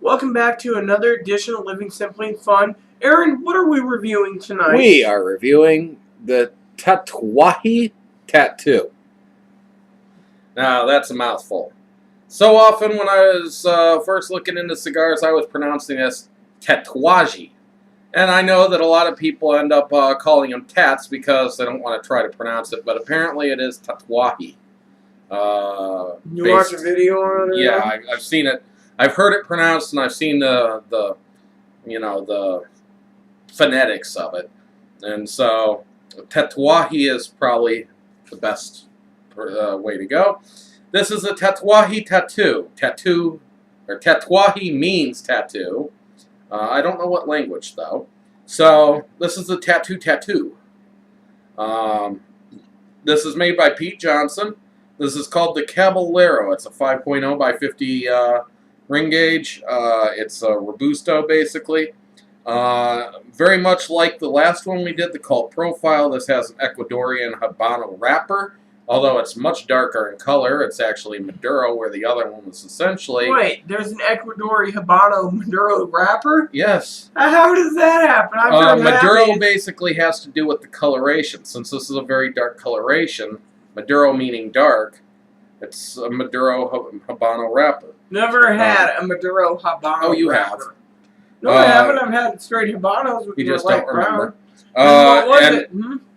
Welcome back to another edition of Living Simply and Fun. Aaron, what are we reviewing tonight? We are reviewing the Tatuaje tattoo. Now, that's a mouthful. So often when I was first looking into cigars, I was pronouncing this Tatuaje. And I know that a lot of people end up calling them tats because they don't want to try to pronounce it, but apparently it is Tatuaje. You watched a video on it? Yeah, I've seen it. I've heard it pronounced, and I've seen the phonetics of it. And so, Tatuaje is probably the best way to go. This is a Tatuaje tattoo. Tatuaje means tattoo. I don't know what language, though. So, this is a tattoo. This is made by Pete Johnson. This is called the Caballero. It's a 5.0 by 50 ring gauge. It's a Robusto, basically. Very much like the last one we did, the Cult Profile. This has an Ecuadorian Habano wrapper. Although it's much darker in color, it's actually Maduro, where the other one was essentially... Wait, there's an Ecuadorian Habano Maduro wrapper? Yes. How does that happen? Maduro basically has to do with the coloration. Since this is a very dark coloration, Maduro meaning dark, it's a Maduro Habano wrapper. Never had a Maduro Habano Oh, you wrapper. have. No, I haven't. I've had straight Habanos with You just light don't remember. What was it?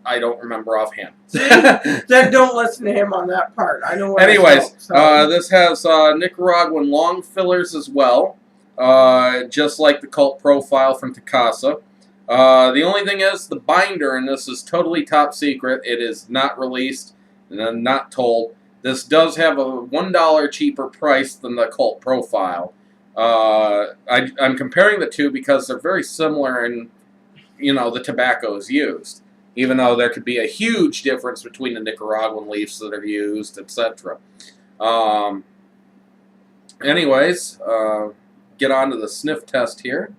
I don't remember offhand. Then don't listen to him on that part. I know what Anyways, this has Nicaraguan long fillers as well, just like the Cult Profile from Tacasa. The only thing is, the binder in this is totally top secret. It is not released, and I'm not told. This does have a $1 cheaper price than the Cult Profile. I'm comparing the two because they're very similar in, the tobaccos used. Even though there could be a huge difference between the Nicaraguan leaves that are used, etc. Anyways, get on to the sniff test here.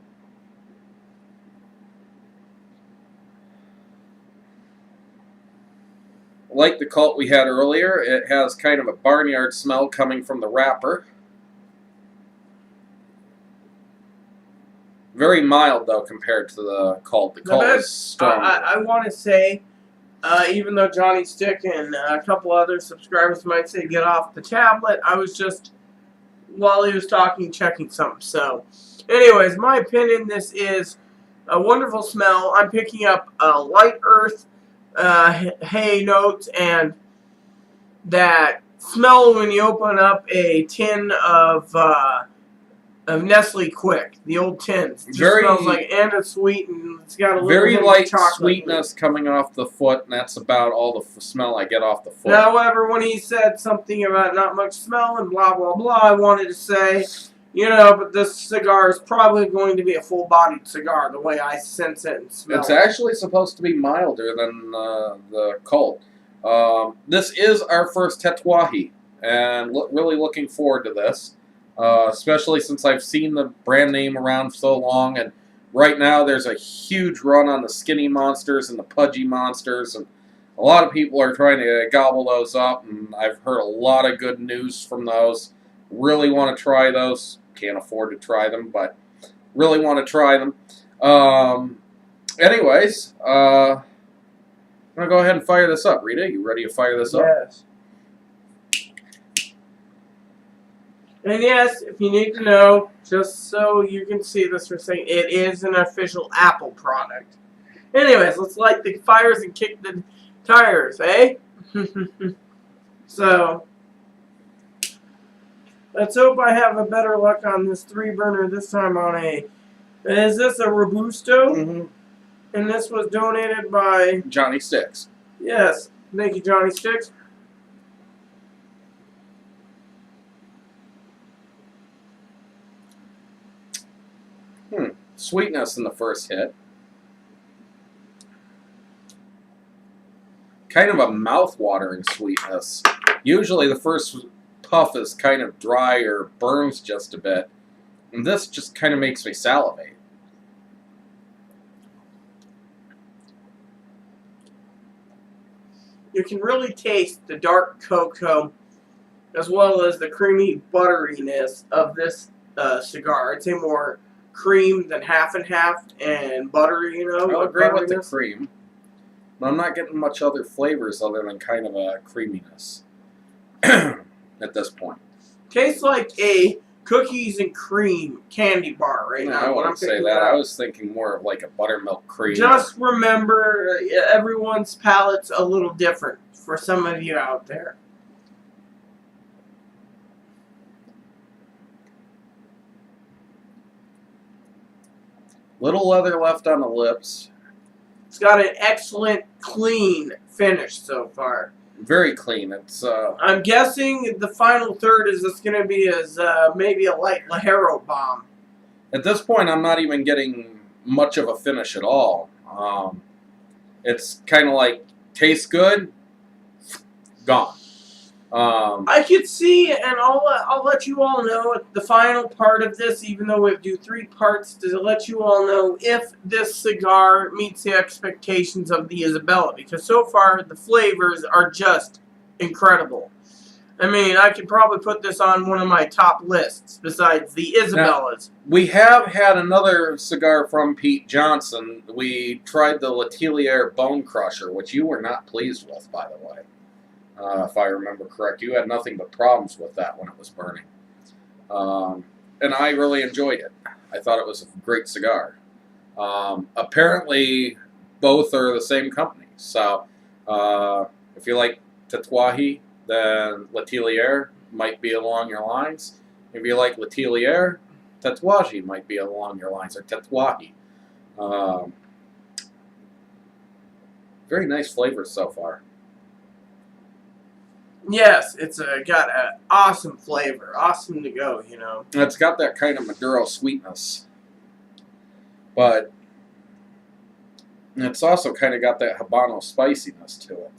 Like the Cult we had earlier, it has kind of a barnyard smell coming from the wrapper. Very mild, though, compared to the Cult. The Cult is strong. I want to say, even though Johnny Stick and a couple other subscribers might say get off the tablet, I was just, while he was talking, checking something. So, anyways, my opinion, this is a wonderful smell. I'm picking up light earth, hay notes, and that smell when you open up a tin of Nestle Quick, the old tins. It just smells like, and it's sweet, and it's got a little very light sweetness flavor coming off the foot, and that's about all the smell I get off the foot. However, when he said something about not much smell and blah, blah, blah, I wanted to say, but this cigar is probably going to be a full-bodied cigar, the way I sense it and smell It's it. actually supposed to be milder than the Cult. This is our first Tatuaje, and really looking forward to this. Especially since I've seen the brand name around so long, and right now there's a huge run on the skinny monsters and the pudgy monsters, and a lot of people are trying to gobble those up, and I've heard a lot of good news from those. Really want to try those. Can't afford to try them, but really want to try them. Anyways, I'm going to go ahead and fire this up. Rita, you ready to fire this up? Yes. And yes, if you need to know, just so you can see this for a second, it is an official Apple product. Anyways, let's light the fires and kick the tires, eh? So, let's hope I have a better luck on this 3-burner this time on a... Is this a Robusto? Mm-hmm. And this was donated by... Johnny Stix. Yes. Thank you, Johnny Stix. Sweetness in the first hit. Kind of a mouth-watering sweetness. Usually the first puff is kind of dry or burns just a bit. And this just kind of makes me salivate. You can really taste the dark cocoa as well as the creamy butteriness of this cigar. I'd say more cream than half and half, and butter. I'll agree with the butteriness. cream. But I'm not getting much other flavors other than kind of a creaminess at this point. Tastes like a cookies and cream candy bar right No, now. I when I'm wouldn't say picking that. it I up. was thinking more of like a buttermilk cream. Just remember, everyone's palate's a little different for some of you out there. Little leather left on the lips. It's got an excellent, clean finish so far. Very clean. It's I'm guessing the final third is just going to be as maybe a light Lajero bomb. at this point I'm not even getting much of a finish at all. It's kind of like tastes good, gone. I could see, and I'll let you all know at the final part of this, even though we do 3 parts, to let you all know if this cigar meets the expectations of the Isabella. Because so far, the flavors are just incredible. I mean, I could probably put this on one of my top lists, besides the Isabellas. Now, we have had another cigar from Pete Johnson. We tried the Letelier Bone Crusher, which you were not pleased with, by the way. If I remember correct, you had nothing but problems with that when it was burning. And I really enjoyed it. I thought it was a great cigar. Apparently, both are the same company. So, if you like Tatuaje, then Letelier might be along your lines. If you like Letelier, Tatuaje might be along your lines, or Tatuaje. Very nice flavors so far. Yes, it's got an awesome flavor. Awesome to go, you know. It's got that kind of Maduro sweetness. But it's also kind of got that Habano spiciness to it.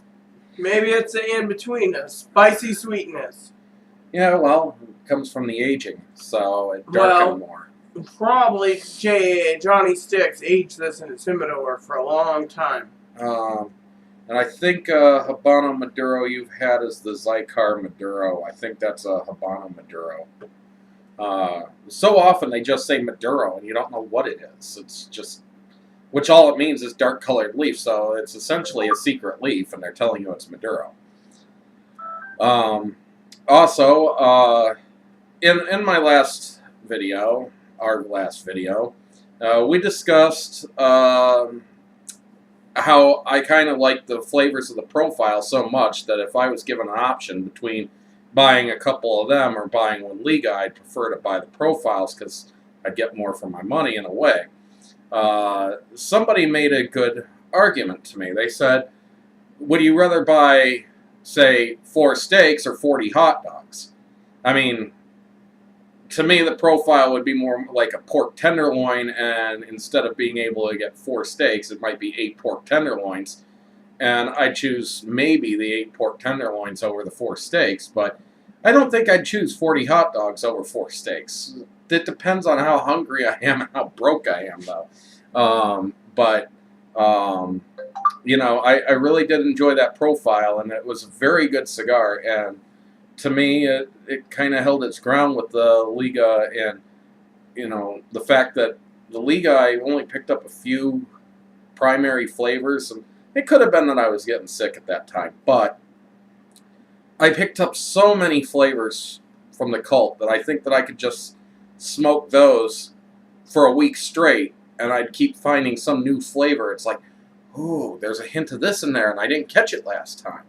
Maybe it's an in-between, a spicy sweetness. Yeah, well, it comes from the aging, so it darkened more. Probably Johnny Stix aged this in its humidor for a long time. And I think Habano Maduro you've had is the Cigar Maduro. I think that's a Habano Maduro. So often they just say Maduro, and you don't know what it is. It's just, which all it means is dark colored leaf, so it's essentially a secret leaf, and they're telling you it's Maduro. Also, in my last video, our last video, we discussed how I kind of like the flavors of the profile so much that if I was given an option between buying a couple of them or buying one Liga, I'd prefer to buy the profiles because I'd get more for my money in a way. Somebody made a good argument to me. They said, would you rather buy, say, 4 steaks or 40 hot dogs? I mean, to me, the profile would be more like a pork tenderloin, and instead of being able to get 4 steaks, it might be 8 pork tenderloins. And I'd choose maybe the 8 pork tenderloins over the 4 steaks, but I don't think I'd choose 40 hot dogs over 4 steaks. It depends on how hungry I am and how broke I am, though. You know, I really did enjoy that profile, and it was a very good cigar, and to me, it kind of held its ground with the Liga, and, you know, the fact that the Liga, I only picked up a few primary flavors, and it could have been that I was getting sick at that time, but I picked up so many flavors from the cult that I think that I could just smoke those for a week straight, and I'd keep finding some new flavor. It's like, ooh, there's a hint of this in there, and I didn't catch it last time.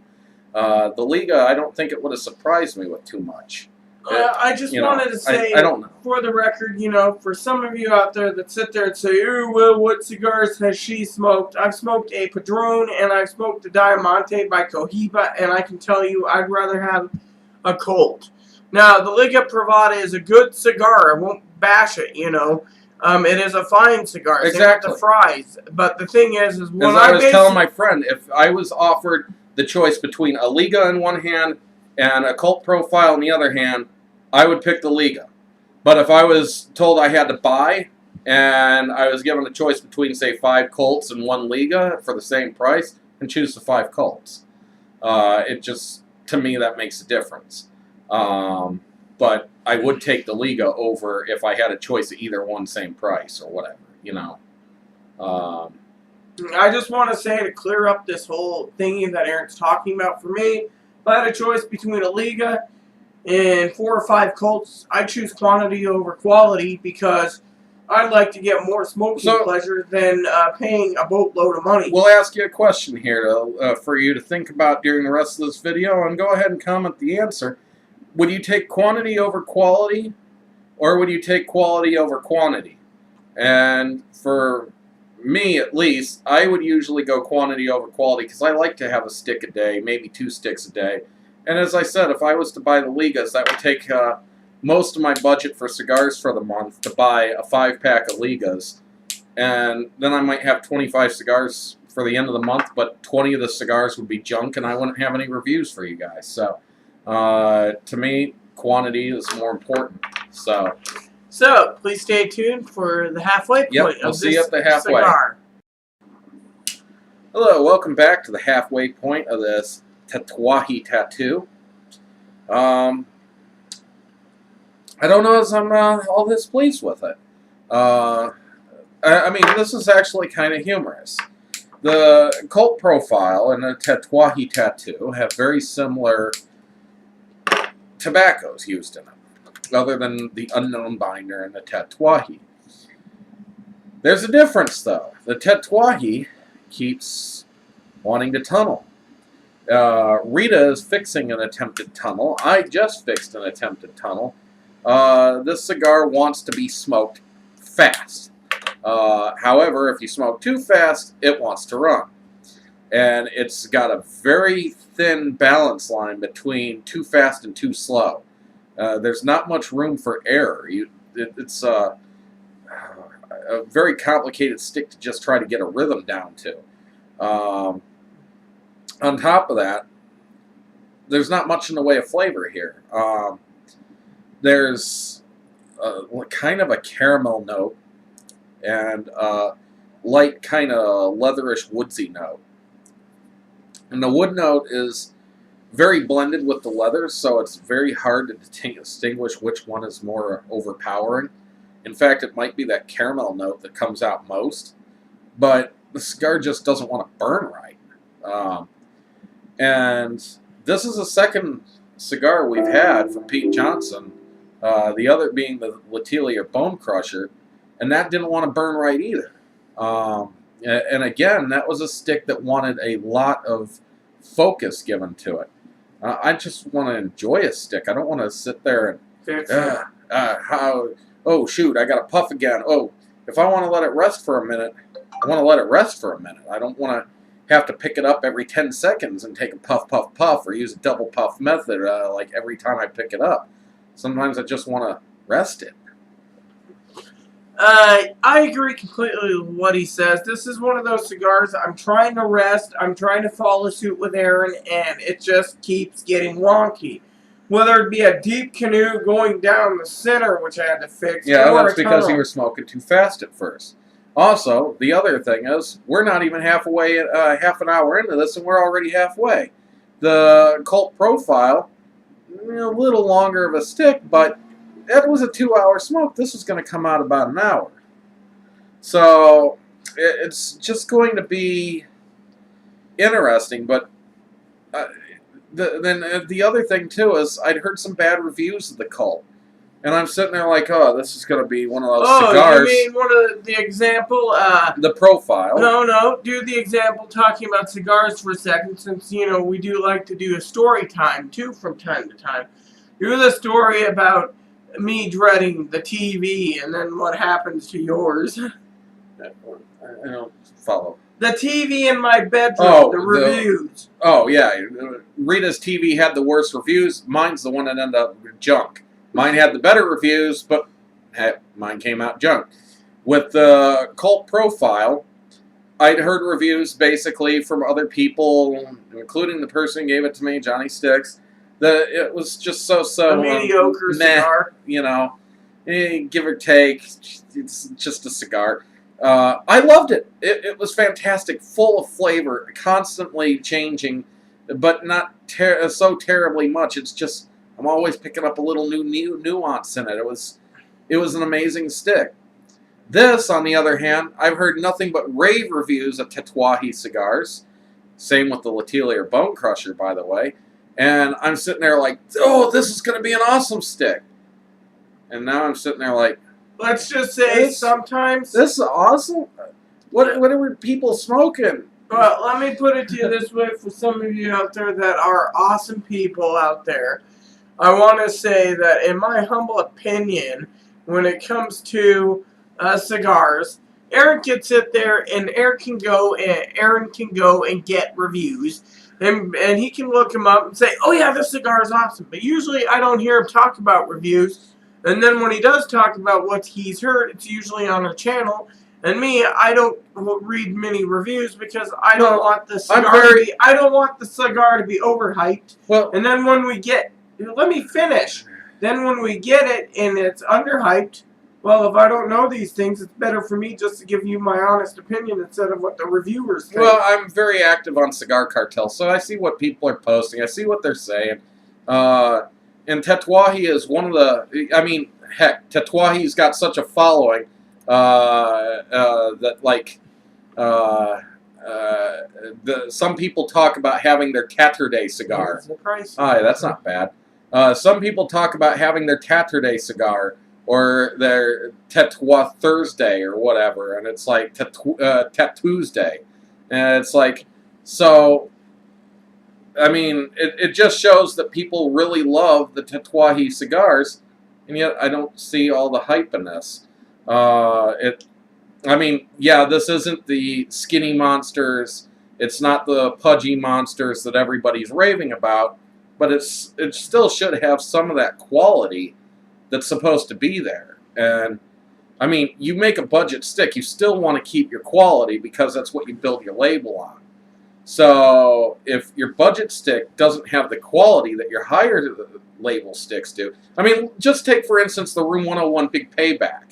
The Liga, I don't think it would have surprised me with too much. I just wanted to say, I don't know. For the record, you know, for some of you out there that sit there and say, oh, well, what cigars has she smoked? I've smoked a Padron, and I've smoked a Diamante by Cohiba, and I can tell you I'd rather have a Colt. Now, the Liga Privada is a good cigar. I won't bash it, you know. It is a fine cigar. Exactly. The fries. But the thing is when I was telling my friend, if I was offered the choice between a Liga in one hand and a Cult profile in the other hand, I would pick the Liga. But if I was told I had to buy, and I was given a choice between, say, 5 Colts and 1 Liga for the same price, I'd choose the 5 Colts. It just, to me, that makes a difference. But I would take the Liga over if I had a choice of either one, same price or whatever, you know. I just want to say, to clear up this whole thingy that Aaron's talking about, for me, if I had a choice between a Liga and 4 or 5 Colts, I'd choose quantity over quality because I'd like to get more smoking pleasure than paying a boatload of money. We'll ask you a question here for you to think about during the rest of this video, and go ahead and comment the answer. Would you take quantity over quality, or would you take quality over quantity? And for me, at least, I would usually go quantity over quality because I like to have a stick a day, maybe 2 sticks a day. And as I said, if I was to buy the Ligas, that would take most of my budget for cigars for the month to buy a 5-pack of Ligas. And then I might have 25 cigars for the end of the month, but 20 of the cigars would be junk, and I wouldn't have any reviews for you guys. So, to me, quantity is more important. So, please stay tuned for the halfway point we'll of see this you at the halfway. cigar. Hello, welcome back to the halfway point of this Tatuaje tattoo. I don't know as I'm all this pleased with it. I mean, this is actually kind of humorous. The Colt profile and the Tatuaje tattoo have very similar tobaccos used in them, other than the unknown binder and the Tatuaje. There's a difference, though. The Tatuaje keeps wanting to tunnel. Rita is fixing an attempted tunnel. I just fixed an attempted tunnel. This cigar wants to be smoked fast. However, if you smoke too fast, it wants to run. And it's got a very thin balance line between too fast and too slow. There's not much room for error. It's a very complicated stick to just try to get a rhythm down to. On top of that, there's not much in the way of flavor here. There's kind of a caramel note and light kind of leatherish woodsy note. And the wood note is very blended with the leather, so it's very hard to distinguish which one is more overpowering. In fact, it might be that caramel note that comes out most, but the cigar just doesn't want to burn right. And this is the second cigar we've had from Pete Johnson, the other being the Latilia Bone Crusher, and that didn't want to burn right either. And again, that was a stick that wanted a lot of focus given to it. I just want to enjoy a stick. I don't want to sit there and, oh shoot, I got to puff again. Oh, if I want to let it rest for a minute, I want to let it rest for a minute. I don't want to have to pick it up every 10 seconds and take a puff, puff, puff, or use a double puff method like every time I pick it up. Sometimes I just want to rest it. I agree completely with what he says. This is one of those cigars I'm trying to rest, I'm trying to follow suit with Aaron, and it just keeps getting wonky. Whether it be a deep canoe going down the center, which I had to fix, yeah, or that's because you were smoking too fast at first. Also, the other thing is, we're not even half an hour into this, and we're already halfway. The Colt profile, a little longer of a stick, but that was a 2-hour smoke. This is going to come out about an hour. So, it's just going to be interesting, but the other thing, too, is I'd heard some bad reviews of the Colt. And I'm sitting there like, oh, this is going to be one of those cigars. Oh, you mean one of the example? The profile. No. Do the example talking about cigars for a second, since, we do like to do a story time, too, from time to time. Do the story about me dreading the TV and then what happens to yours. I don't follow. The TV in my bedroom, the reviews. Oh, yeah. Rita's TV had the worst reviews. Mine's the one that ended up junk. Mine had the better reviews, but mine came out junk. With the Colt profile, I'd heard reviews basically from other people, including the person who gave it to me, Johnny Stix, that it was just so a mediocre cigar. Give or take, it's just a cigar. I loved it. It was fantastic, full of flavor, constantly changing, but not so terribly much. It's just I'm always picking up a little new nuance in it. It was an amazing stick. This, on the other hand, I've heard nothing but rave reviews of Tatuaje cigars. Same with the Letelier Bone Crusher, by the way. And I'm sitting there like, oh, this is going to be an awesome stick. And now I'm sitting there like, let's just say sometimes this is awesome. What are people smoking? Well, let me put it to you this way for some of you out there that are awesome people out there. I want to say that in my humble opinion, when it comes to cigars, Aaron can sit there and Aaron can go and get reviews. And he can look them up and say, oh yeah, this cigar is awesome. But usually I don't hear him talk about reviews. And then when he does talk about what he's heard, it's usually on our channel. And me, I don't read many reviews because I don't want the cigar to be overhyped. Well, and then when we get, let me finish. Then when we get it and it's underhyped, well, if I don't know these things, it's better for me just to give you my honest opinion instead of what the reviewers think. Well, I'm very active on Cigar Cartel, so I see what people are posting. I see what they're saying. And Tatuaje is one of the, I mean, heck, Tatuaje's got such a following that, like, some people talk about having their Saturday cigar. What's the price? Oh, that's not bad. Some people talk about having their Saturday cigar or their Tatuaje Thursday or whatever, and it's like Tuesday. And it's like, so, I mean, it just shows that people really love the Tatuaje cigars, and yet I don't see all the hype in this. I mean, yeah, this isn't the skinny monsters. It's not the pudgy monsters that everybody's raving about, but it still should have some of that quality that's supposed to be there. And, I mean, you make a budget stick, you still want to keep your quality because that's what you build your label on. So, if your budget stick doesn't have the quality that your higher label sticks do, I mean, just take, for instance, the Room 101 Big Payback.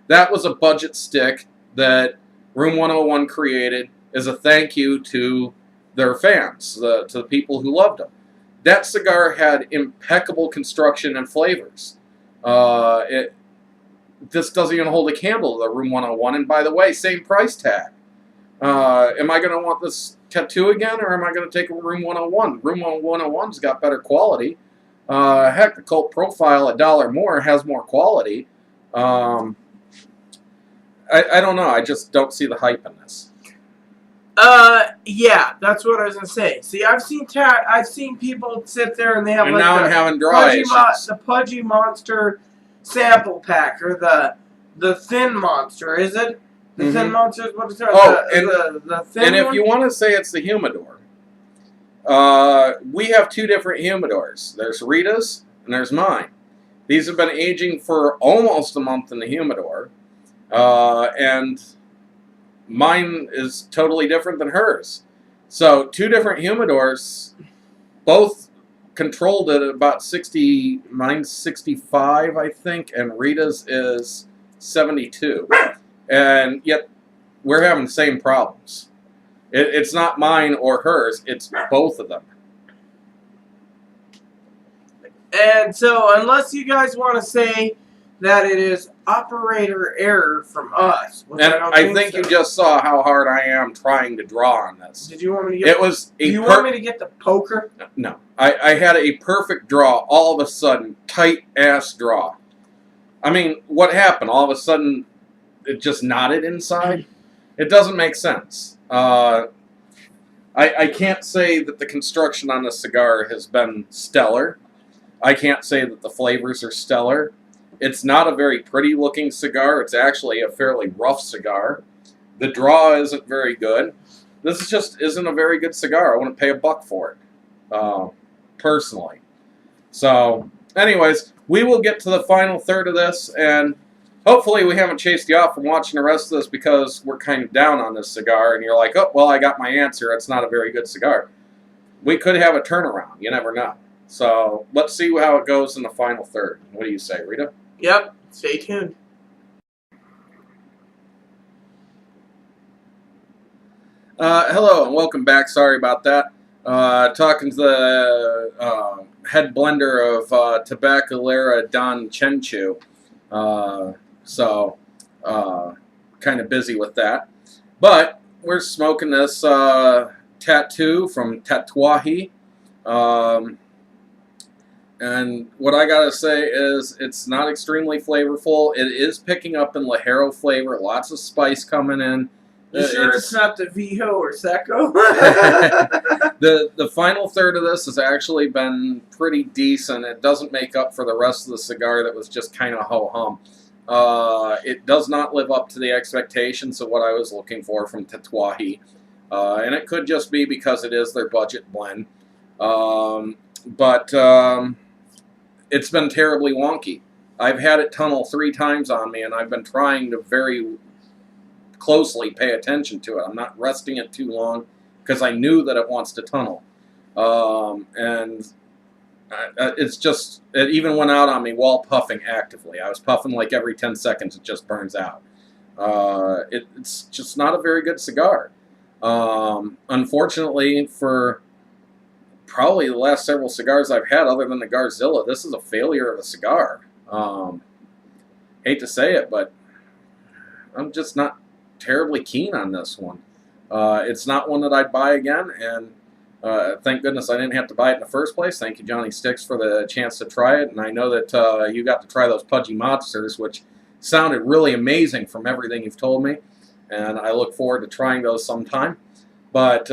That was a budget stick that Room 101 created as a thank you to their fans, to the people who loved them. That cigar had impeccable construction and flavors. This doesn't even hold a candle to the Room 101, and by the way, same price tag. Am I going to want this tattoo again, or am I going to take a Room 101? Room 101's got better quality. Heck, the Cult Profile, $1 more, has more quality. I don't know. I just don't see the hype in this. Yeah, that's what I was gonna say. See, I've seen people sit there and they have And like now I'm having dry issues. the pudgy monster sample pack or the thin monster. Is it the thin monster? What is it? Oh, the thin and if one? you want to say it's the humidor, we have two different humidors. There's Rita's and there's mine. These have been aging for almost a month in the humidor. And mine is totally different than hers. So, two different humidors, both controlled at about 60, mine's 65, I think, and Rita's is 72. And yet, we're having the same problems. It's not mine or hers, it's both of them. And so, unless you guys want to say that it is operator error from us. And I think so. You just saw how hard I am trying to draw on this. Did you want me to get? It was. Do you want me to get the poker? No, I had a perfect draw. All of a sudden, tight ass draw. I mean, what happened? All of a sudden, it just knotted inside. It doesn't make sense. I can't say that the construction on this cigar has been stellar. I can't say that the flavors are stellar. It's not a very pretty looking cigar. It's actually a fairly rough cigar. The draw isn't very good. This just isn't a very good cigar. I wouldn't pay $1 for it, personally. So, anyways, we will get to the final third of this, and hopefully we haven't chased you off from watching the rest of this because we're kind of down on this cigar, and you're like, oh, well, I got my answer. It's not a very good cigar. We could have a turnaround. You never know. So, let's see how it goes in the final third. What do you say, Rita? Yep. Stay tuned. Hello and welcome back. Sorry about that. talking to the head blender of Tabacalera Don Chenchu. So, kind of busy with that. But we're smoking this tattoo from Tatuaje. And what I gotta say is it's not extremely flavorful. It is picking up in Ligero flavor, lots of spice coming in. You sure it's not the Vijo or Seco? The final third of this has actually been pretty decent. It doesn't make up for the rest of the cigar that was just kind of ho-hum. It does not live up to the expectations of what I was looking for from Tatuaje. And it could just be because it is their budget blend. But it's been terribly wonky. I've had it tunnel 3 times on me, and I've been trying to very closely pay attention to it. I'm not resting it too long because I knew that it wants to tunnel. And it's just, it even went out on me while puffing actively. I was puffing like every 10 seconds, it just burns out. It's just not a very good cigar. Unfortunately, for probably the last several cigars I've had other than the Garzilla, this is a failure of a cigar. Hate to say it, but I'm just not terribly keen on this one. It's not one that I'd buy again, and thank goodness I didn't have to buy it in the first place. Thank you, Johnny Stix, for the chance to try it, and I know that you got to try those Pudgy Monsters, which sounded really amazing from everything you've told me, and I look forward to trying those sometime. But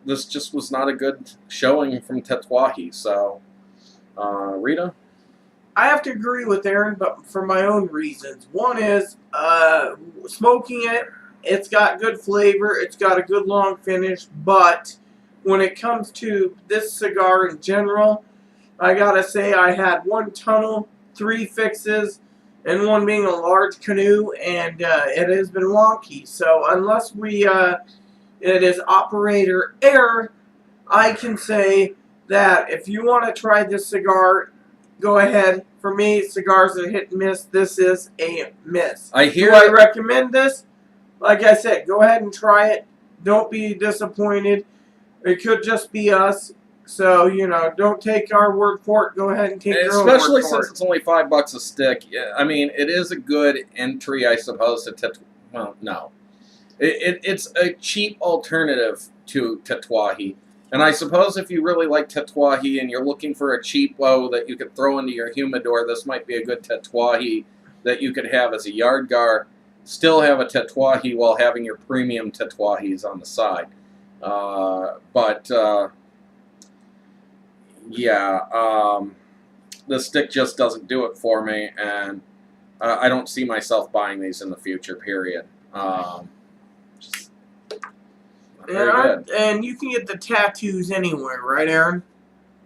this just was not a good showing from Tatuaje. So, Rita? I have to agree with Aaron, but for my own reasons. One is, smoking it, it's got good flavor, it's got a good long finish, but when it comes to this cigar in general, I gotta say I had 1 tunnel, 3 fixes, and 1 being a large canoe, and it has been wonky. So unless it is operator error, I can say that if you want to try this cigar, go ahead. For me, cigars are hit and miss. This is a miss. Do I recommend this? Like I said, go ahead and try it. Don't be disappointed. It could just be us. So, you know, don't take our word for it. Go ahead and take your own word for it. Especially since it's only $5 a stick. I mean, it is a good entry, I suppose, to well, no. It's a cheap alternative to Tatuaje. And I suppose if you really like Tatuaje and you're looking for a cheapo that you could throw into your humidor, this might be a good Tatuaje that you could have as a yard gar. Still have a Tatuaje while having your premium Tatuajes on the side. The stick just doesn't do it for me, and I don't see myself buying these in the future, period. Very good. And you can get the tattoos anywhere, right, Aaron?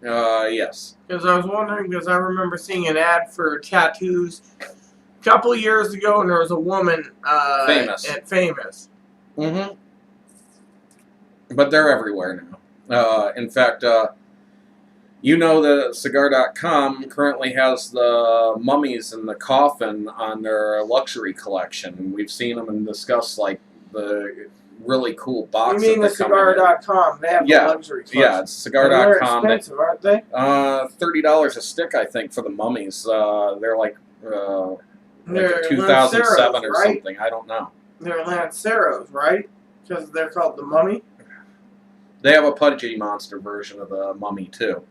Yes. Because I was wondering, because I remember seeing an ad for tattoos a couple of years ago, and there was a woman Famous. at Famous. Mm-hmm. But they're everywhere now. In fact, you know that Cigar.com currently has the mummies in the coffin on their luxury collection. We've seen them and discussed like the really cool box. You mean the Cigar.com? They have the luxury collection. Yeah, it's Cigar.com. They're expensive, aren't they? $30 a stick, I think, for the mummies. They're like They're 2007 or right? something. I don't know. They're Lanceros, right? Because they're called the Mummy. They have a Pudgy Monster version of the Mummy too.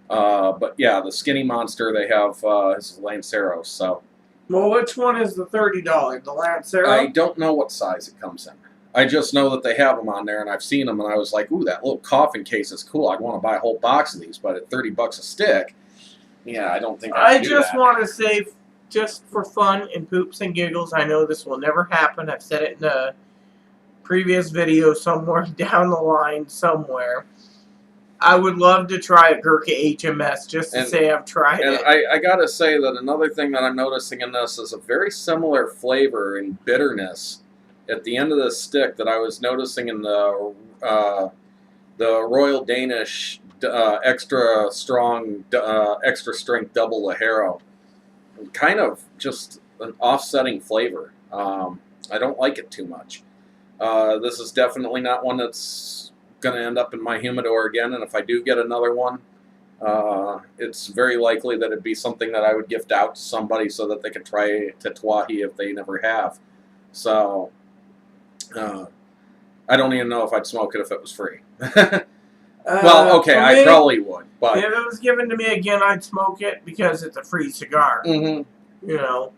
But yeah, the Skinny Monster they have is Lanceros. So. Well, which one is the $30? The Lancero? I don't know what size it comes in. I just know that they have them on there, and I've seen them, and I was like, ooh, that little coffin case is cool. I'd want to buy a whole box of these, but at $30 a stick, yeah, I don't think I just want to say, just for fun and poops and giggles, I know this will never happen. I've said it in a previous video somewhere down the line somewhere. I would love to try a Gurkha HMS just to say I've tried it. And I gotta say that another thing that I'm noticing in this is a very similar flavor and bitterness at the end of the stick that I was noticing in the Royal Danish extra strong, extra strength double Ligero. Kind of just an offsetting flavor. I don't like it too much. This is definitely not one that's going to end up in my humidor again, and if I do get another one, it's very likely that it'd be something that I would gift out to somebody so that they could try Tatuaje if they never have. So, I don't even know if I'd smoke it if it was free. Well, okay, I probably would. But if it was given to me again, I'd smoke it because it's a free cigar. Mm-hmm. You know.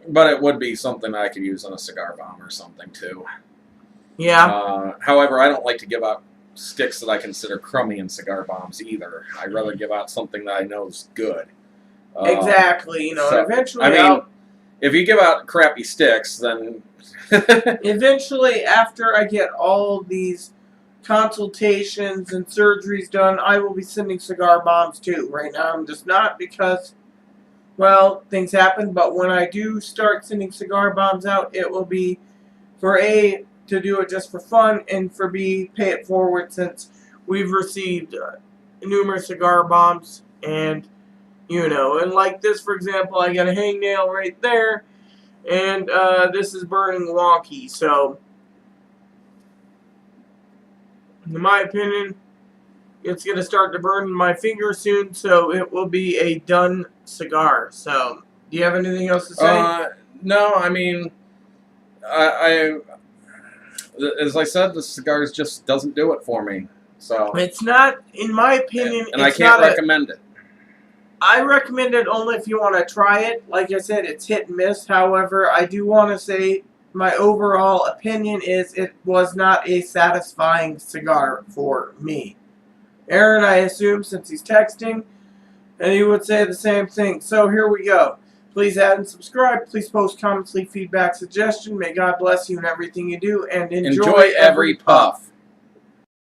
But it would be something I could use on a cigar bomb or something, too. Yeah. However, I don't like to give out sticks that I consider crummy in cigar bombs either. I'd rather give out something that I know is good. Exactly. You know, so, eventually... I mean, if you give out crappy sticks, then... eventually, after I get all these consultations and surgeries done, I will be sending cigar bombs too. Right now, I'm just not because... well, things happen, but when I do start sending cigar bombs out, it will be for A, to do it just for fun, and for B, pay it forward since we've received numerous cigar bombs, and, you know, and like this, for example, I got a hangnail right there, and this is burning wonky, so, in my opinion, it's going to start to burn my finger soon, so it will be a done cigar. So, do you have anything else to say? No, I mean, I as I said, the cigars just doesn't do it for me. So it's not, in my opinion, and I can't recommend it. I recommend it only if you want to try it. Like I said, it's hit and miss. However, I do want to say my overall opinion is it was not a satisfying cigar for me. Aaron, I assume, since he's texting, and he would say the same thing. So here we go. Please add and subscribe. Please post comments, leave feedback, suggestion. May God bless you in everything you do, and enjoy every puff.